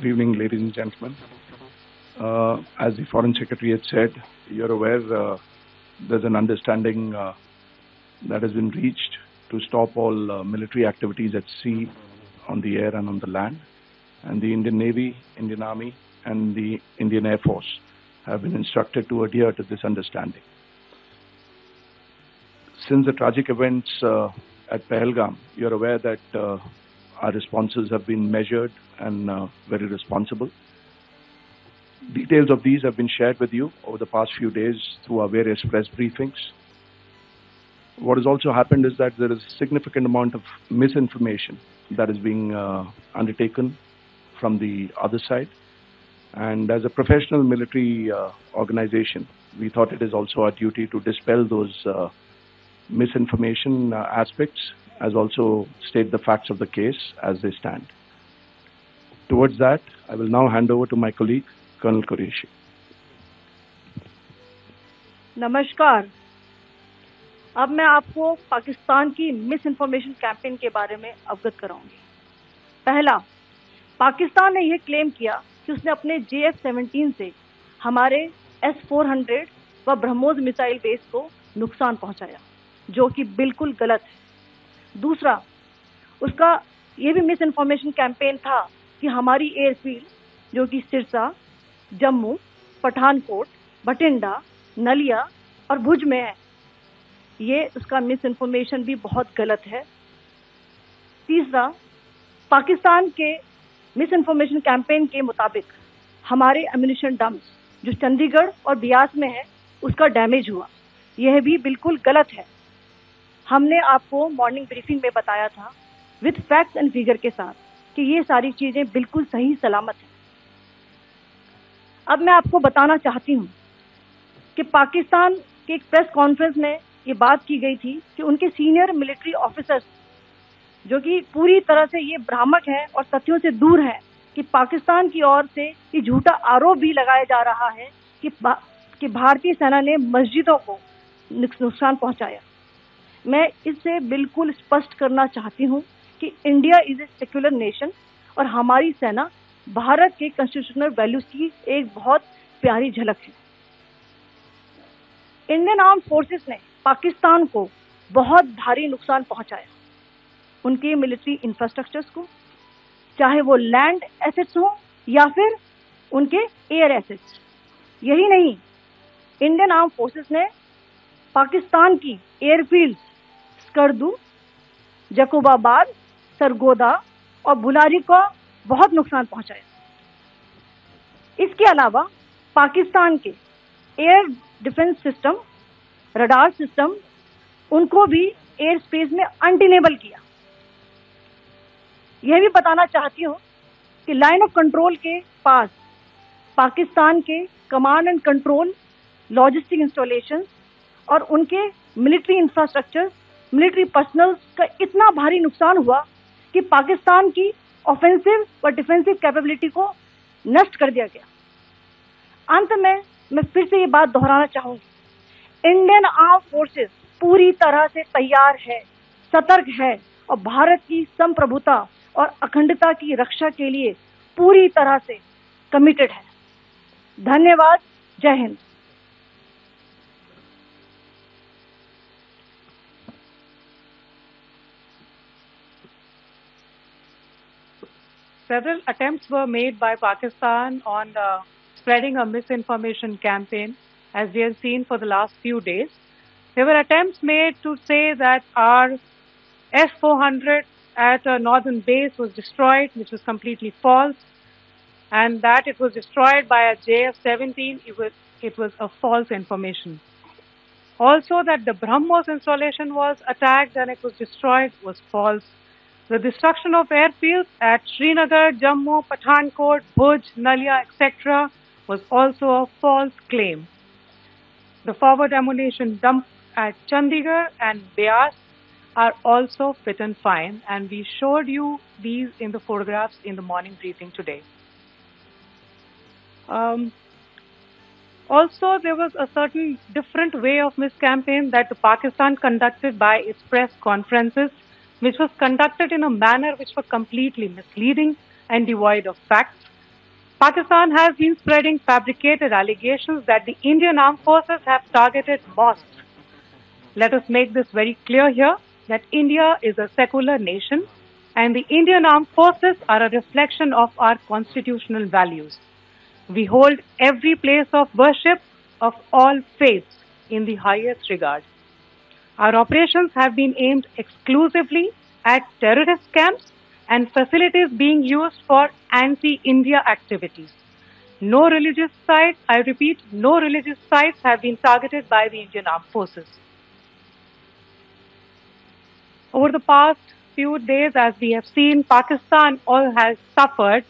Good evening, ladies and gentlemen. As the Foreign Secretary had said, you're aware there's an understanding that has been reached to stop all military activities at sea, on the air and on the land. And the Indian Navy, Indian Army and the Indian Air Force have been instructed to adhere to this understanding. Since the tragic events at Pahalgam, you're aware that our responses have been measured and very responsible. Details of these have been shared with you over the past few days through our various press briefings. What has also happened is that there is a significant amount of misinformation that is being undertaken from the other side. And as a professional military organization, we thought it is also our duty to dispel those misinformation aspects, as also state the facts of the case as they stand. Towards that, I will now hand over to my colleague, Colonel Qureshi. नमस्कार। अब मैं आपको पाकिस्तान की miss information campaign के बारे में अवगत कराऊंगी। पहला, पाकिस्तान ने यह क्लेम किया कि उसने अपने JF-17 से हमारे S-400 व ब्रह्मोस मिसाइल बेस को नुकसान पहुंचाया, जो कि बिल्कुल गलत है। दूसरा, उसका यह भी मिस इन्फॉर्मेशन कैंपेन था कि हमारी एयरफील्ड जो कि सिरसा, जम्मू, पठानकोट, बठिंडा, नलिया और भुज में है, ये उसका मिस इन्फॉर्मेशन भी बहुत गलत है। तीसरा, पाकिस्तान के मिस इन्फॉर्मेशन कैंपेन के मुताबिक हमारे एम्यूनिशन डम्प्स जो चंडीगढ़ और बियास में है उसका डैमेज हुआ, यह भी बिल्कुल गलत है। हमने आपको मॉर्निंग ब्रीफिंग में बताया था विद फैक्ट्स एंड फिगर के साथ कि ये सारी चीजें बिल्कुल सही सलामत हैं। अब मैं आपको बताना चाहती हूँ कि पाकिस्तान के एक प्रेस कॉन्फ्रेंस में ये बात की गई थी कि उनके सीनियर मिलिट्री ऑफिसर्स जो कि पूरी तरह से ये भ्रामक हैं और तथ्यों से दूर हैं कि पाकिस्तान की ओर से ये झूठा आरोप भी लगाया जा रहा है कि भारतीय सेना ने मस्जिदों को नुकसान पहुंचाया। मैं इससे बिल्कुल स्पष्ट करना चाहती हूं कि India is a secular nation और हमारी सेना भारत के कॉन्स्टिट्यूशनल वैल्यूज की एक बहुत प्यारी झलक है। इंडियन आर्म्ड फोर्सेस ने पाकिस्तान को बहुत भारी नुकसान पहुंचाया, उनके मिलिट्री इंफ्रास्ट्रक्चर्स को, चाहे वो लैंड एसेट्स हो या फिर उनके एयर एसेट्स। यही नहीं, इंडियन आर्म्ड फोर्सेस ने पाकिस्तान की एयरफील्ड स्कर्दू, जकोबाबाद, सरगोदा और बुलारी को बहुत नुकसान पहुंचाया। इसके अलावा पाकिस्तान के air defence system, radar system, उनको भी एयर स्पेस में अनटेनेबल किया। यह भी बताना चाहती हूँ कि लाइन ऑफ कंट्रोल के पास पाकिस्तान के command and control, logistic installation और उनके मिलिट्री इंफ्रास्ट्रक्चर, मिलिट्री पर्सनल का इतना भारी नुकसान हुआ कि पाकिस्तान की ऑफेंसिव व डिफेंसिव कैपेबिलिटी को नष्ट कर दिया गया। अंत में मैं फिर से ये बात दोहराना चाहूंगी, इंडियन आर्म फोर्सेस पूरी तरह से तैयार है, सतर्क है और भारत की संप्रभुता और अखंडता की रक्षा के लिए पूरी तरह से कमिटेड है। धन्यवाद। जय Hind. Several attempts were made by Pakistan on spreading a misinformation campaign, as we have seen for the last few days. There were attempts made to say that our S-400 at a northern base was destroyed, which was completely false, and that it was destroyed by a JF-17. It was a false information. Also, that the BrahMos installation was attacked and it was destroyed was false. The destruction of airfields at Srinagar, Jammu, Pathankot, Bhuj, Nalia, etc. was also a false claim. The forward ammunition dump at Chandigarh and Beas are also fit and fine, and we showed you these in the photographs in the morning briefing today. Also, there was a certain different way of miscampaign that Pakistan conducted by its press conferences, which was conducted in a manner which was completely misleading and devoid of facts. Pakistan has been spreading fabricated allegations that the Indian Armed Forces have targeted mosques. Let us make this very clear here that India is a secular nation and the Indian Armed Forces are a reflection of our constitutional values. We hold every place of worship of all faiths in the highest regard. Our operations have been aimed exclusively at terrorist camps and facilities being used for anti-India activities. No religious sites, I repeat, no religious sites have been targeted by the Indian Armed Forces. Over the past few days, as we have seen, Pakistan all has suffered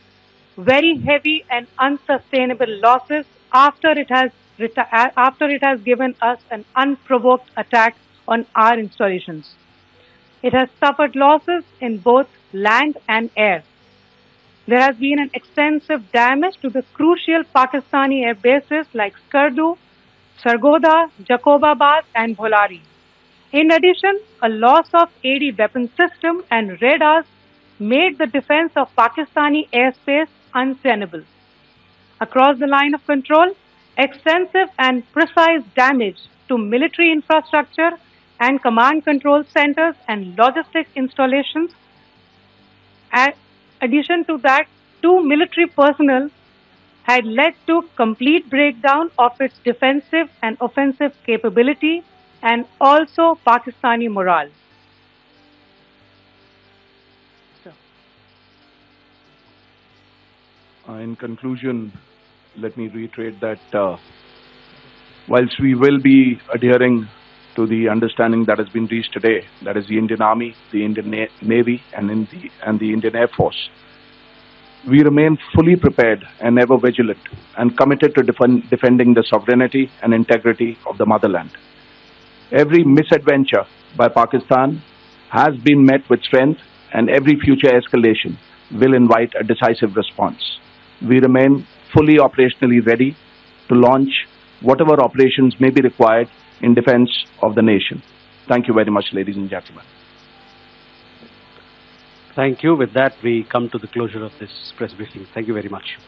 very heavy and unsustainable losses after it has given us an unprovoked attack on our installations. It has suffered losses in both land and air. There has been an extensive damage to the crucial Pakistani air bases like Skardu, Sargodha, Jacobabad and Bholari. In addition, a loss of AD weapon system and radars made the defense of Pakistani airspace untenable. Across the line of control, extensive and precise damage to military infrastructure and command control centers and logistic installations. In addition to that, 2 military personnel had led to complete breakdown of its defensive and offensive capability and also Pakistani morale. In conclusion, let me reiterate that whilst we will be adhering to the understanding that has been reached today, that is the Indian Army, the Indian Navy and the Indian Air Force, we remain fully prepared and ever vigilant and committed to defending the sovereignty and integrity of the motherland. Every misadventure by Pakistan has been met with strength and every future escalation will invite a decisive response. We remain fully operationally ready to launch whatever operations may be required in defense of the nation. Thank you very much, ladies and gentlemen. Thank you. With that, we come to the closure of this press briefing. Thank you very much.